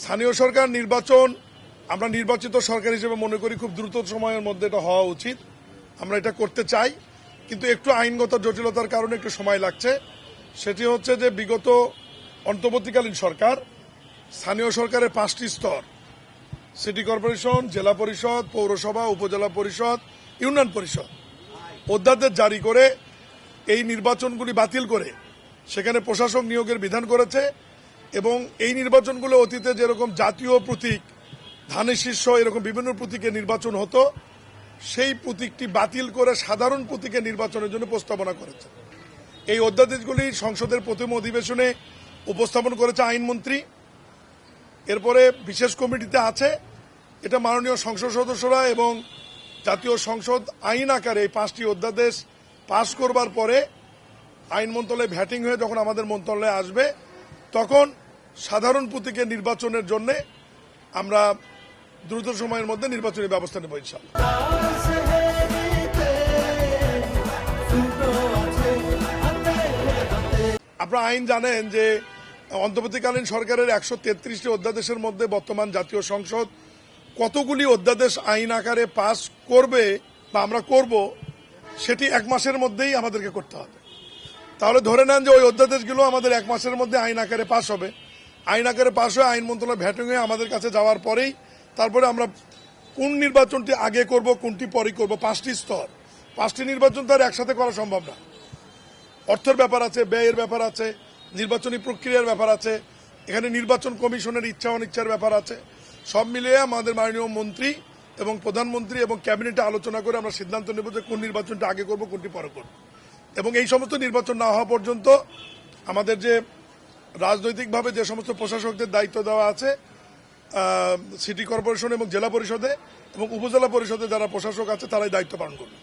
স্থানীয় সরকার নির্বাচন আমরা নির্বাচিত সরকার হিসেবে মনে করি খুব দ্রুত সময়ের মধ্যে এটা হওয়া উচিত। আমরা এটা করতে চাই, কিন্তু একটু আইনগত জটিলতার কারণে একটু সময় লাগছে। সেটি হচ্ছে যে বিগত অন্তর্বর্তীকালীন সরকার স্থানীয় সরকারের 5টি স্তর, সিটি কর্পোরেশন, জেলা পরিষদ, পৌরসভা, উপজেলা পরিষদ, ইউনিয়ন পরিষদ, অধ্যাদেশ জারি করে এই নির্বাচনগুলি বাতিল করে সেখানে প্রশাসক নিয়োগের বিধান করেছে। এবং এই নির্বাচনগুলো অতীতে যেরকম জাতীয় প্রতীক, ধানের শীর্ষ, এরকম বিভিন্ন প্রতীকে নির্বাচন হতো, সেই প্রতীকটি বাতিল করে সাধারণ প্রতীকে নির্বাচনের জন্য প্রস্তাবনা করেছে। এই অধ্যাদেশগুলি সংসদের প্রথম অধিবেশনে উপস্থাপন করেছে আইনমন্ত্রী। এরপরে বিশেষ কমিটিতে আছে। এটা মাননীয় সংসদ সদস্যরা এবং জাতীয় সংসদ আইন আকারে এই 5টি অধ্যাদেশ পাশ করবার পরে আইন মন্ত্রণালয়ে ভ্যাটিং হয়ে যখন আমাদের মন্ত্রণালয়ে আসবে, তখন সাধারণ প্রতীকের নির্বাচনের জন্য আমরা দ্রুত সময়ের মধ্যে নির্বাচনী ব্যবস্থা নেব ইনশাআল্লাহ। আপনারা আইন জানেন যে অন্তর্বর্তীকালীন সরকারের 133টি অধ্যাদেশের মধ্যে বর্তমান জাতীয় সংসদ কতগুলি অধ্যাদেশ আইন আকারে পাস করবে বা আমরা করব, সেটি 1 মাসের মধ্যেই আমাদেরকে করতে হবে। তাহলে ধরে নেন যে ওই অধ্যাদেশগুলো আমাদের 1 মাসের মধ্যে আইন আকারে পাস হবে। আইন আকারে পাস হয়ে আইন মন্ত্রণালয় ভ্যাটিং হয়ে আমাদের কাছে যাওয়ার পরেই তারপরে আমরা কোন নির্বাচনটি আগে করব, কোনটি পরে করব, 5টি স্তর, 5টি নির্বাচন তো আর একসাথে করা সম্ভব না। অর্থের ব্যাপার আছে, ব্যয়ের ব্যাপার আছে, নির্বাচনী প্রক্রিয়ার ব্যাপার আছে, এখানে নির্বাচন কমিশনের ইচ্ছা অনিচ্ছার ব্যাপার আছে। সব মিলিয়ে আমাদের মাননীয় মন্ত্রী এবং প্রধানমন্ত্রী এবং ক্যাবিনেটে আলোচনা করে আমরা সিদ্ধান্ত নেব যে কোন নির্বাচনটা আগে করব, কোনটি পরে করব। এবং এই সমস্ত নির্বাচন না হওয়া পর্যন্ত আমাদের যে রাজনৈতিকভাবে যে সমস্ত প্রশাসকদের দায়িত্ব দেওয়া আছে সিটি কর্পোরেশন এবং জেলা পরিষদে এবং উপজেলা পরিষদে যারা প্রশাসক আছে তারাই দায়িত্ব পালন করবে।